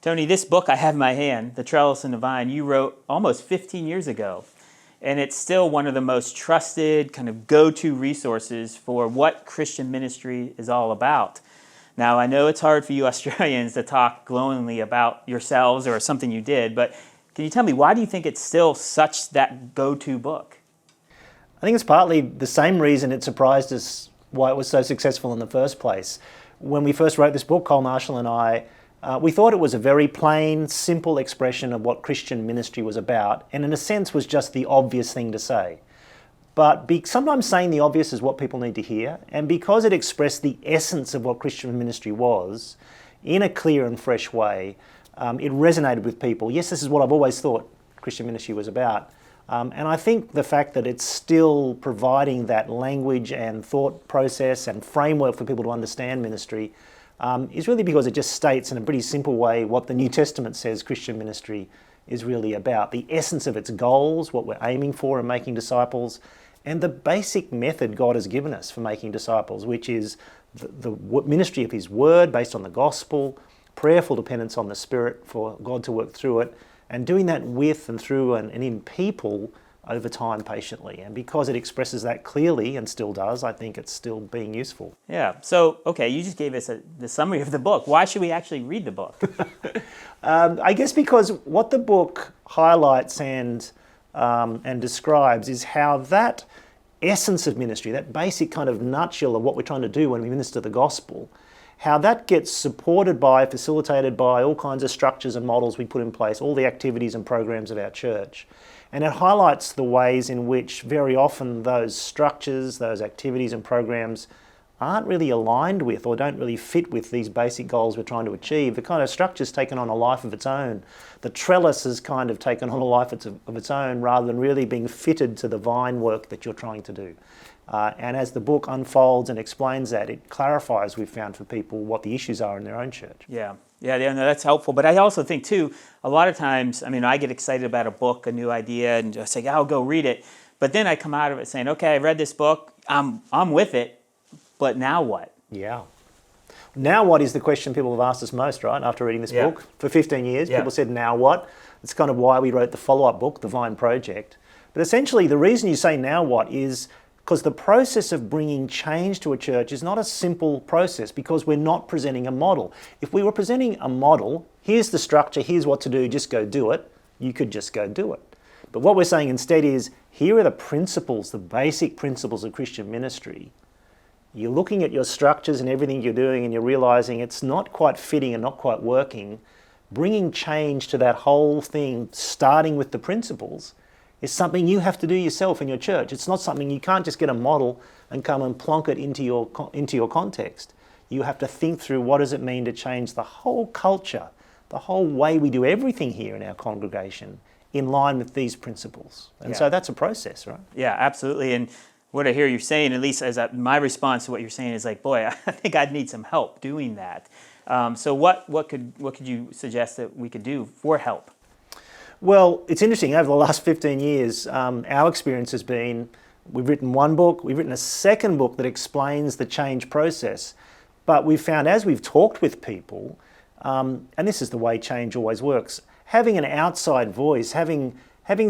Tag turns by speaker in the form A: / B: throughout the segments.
A: Tony, this book I have in my hand, The-Trellis-and-the-Vine, you wrote almost 15 years ago. And it's still one of the most trusted kind of go-to resources for what Christian ministry is all about. Now, I know it's hard for you Australians to talk glowingly about yourselves or something you did, but can you tell me, why do you think it's still such that go-to book?
B: I think it's partly the same reason it surprised us why it was so successful in the first place. When we first wrote this book, Cole Marshall and I, we thought it was a very plain, simple expression of what Christian ministry was about, and in a sense was just the obvious thing to say. But sometimes saying the obvious is what people need to hear, and because it expressed the essence of what Christian ministry was in a clear and fresh way, it resonated with people. Yes, this is what I've always thought Christian ministry was about. And I think the fact that it's still providing that language and thought process and framework for people to understand ministry is really because it just states in a pretty simple way what the New Testament says Christian ministry is really about. The essence of its goals, what we're aiming for in making disciples, and the basic method God has given us for making disciples, which is the ministry of His Word based on the gospel, prayerful dependence on the Spirit for God to work through it, and doing that with and through and in people over time patiently. And because it expresses that clearly and still does, I think it's still being useful.
A: Yeah. So, okay, you just gave us the summary of the book. Why should we actually read the book?
B: I guess because what the book highlights and describes is how that essence of ministry, that basic kind of nutshell of what we're trying to do when we minister the gospel, how that gets supported by, facilitated by all kinds of structures and models we put in place, all the activities and programs of our church. And it highlights the ways in which very often those structures, those activities and programs aren't really aligned with or don't really fit with these basic goals we're trying to achieve. The kind of structure's taken on a life of its own. The trellis has kind of taken on a life of its own rather than really being fitted to the vine work that you're trying to do. And as the book unfolds and explains that, it clarifies, we've found for people, what the issues are in their own church.
A: Yeah, no, that's helpful. But I also think, too, a lot of times, I mean, I get excited about a book, a new idea, and just say, I'll go read it. But then I come out of it saying, okay, I read this book, I'm with it, but now what?
B: Yeah. Now what is the question people have asked us most, right, after reading this book? For 15 years, people said, now what? It's kind of why we wrote the follow-up book, The Vine Project. But essentially, the reason you say now what is because the process of bringing change to a church is not a simple process because we're not presenting a model. If we were presenting a model, here's the structure, here's what to do, just go do it, you could just go do it. But what we're saying instead is, here are the principles, the basic principles of Christian ministry. You're looking at your structures and everything you're doing and you're realizing it's not quite fitting and not quite working. Bringing change to that whole thing, starting with the principles, is something you have to do yourself in your church. It's not something you can't just get a model and come and plonk it into your context. You have to think through what does it mean to change the whole culture, the whole way we do everything here in our congregation in line with these principles. And so that's a process, right?
A: Yeah, absolutely. And what I hear you saying, at least as my response to what you're saying is like, boy, I think I'd need some help doing that. So what could you suggest that we could do for help?
B: Well, it's interesting. Over the last 15 years, our experience has been, we've written one book, we've written a second book that explains the change process. But we've found as we've talked with people, and this is the way change always works, having an outside voice, having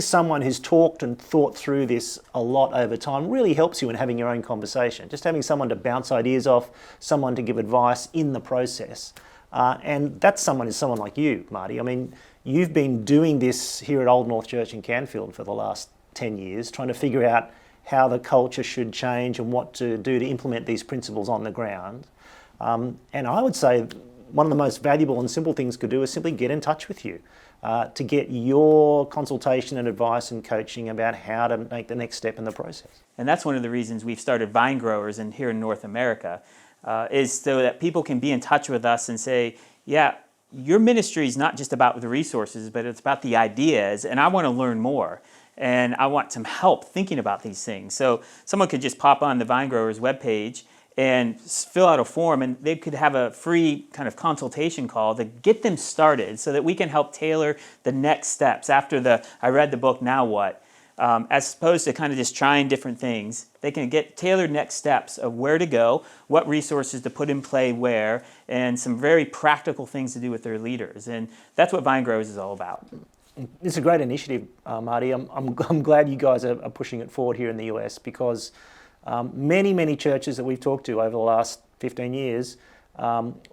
B: someone who's talked and thought through this a lot over time really helps you in having your own conversation. Just having someone to bounce ideas off, someone to give advice in the process. And that someone is someone like you, Marty. I mean, you've been doing this here at Old North Church in Canfield for the last 10 years, trying to figure out how the culture should change and what to do to implement these principles on the ground. And I would say one of the most valuable and simple things could do is simply get in touch with you to get your consultation and advice and coaching about how to make the next step in the process.
A: And that's one of the reasons we've started Vine Growers here in North America, is so that people can be in touch with us and say, yeah, your ministry is not just about the resources, but it's about the ideas, and I want to learn more, and I want some help thinking about these things. So someone could just pop on the Vine Growers webpage and fill out a form, and they could have a free kind of consultation call to get them started so that we can help tailor the next steps after I read the book, now what? as opposed to kind of just trying different things. They can get tailored next steps of where to go, what resources to put in play where, and some very practical things to do with their leaders. And that's what Vine Growers is all about.
B: It's a great initiative, Marty. I'm glad you guys are pushing it forward here in the US, because many churches that we've talked to over the last 15 years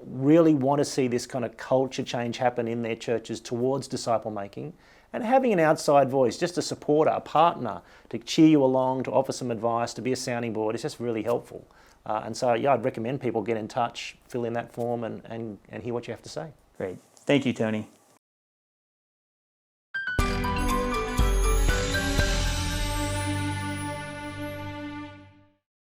B: really want to see this kind of culture change happen in their churches towards disciple making. And having an outside voice, just a supporter, a partner, to cheer you along, to offer some advice, to be a sounding board, is just really helpful. And so, yeah, I'd recommend people get in touch, fill in that form, and hear what you have to say.
A: Great. Thank you, Tony.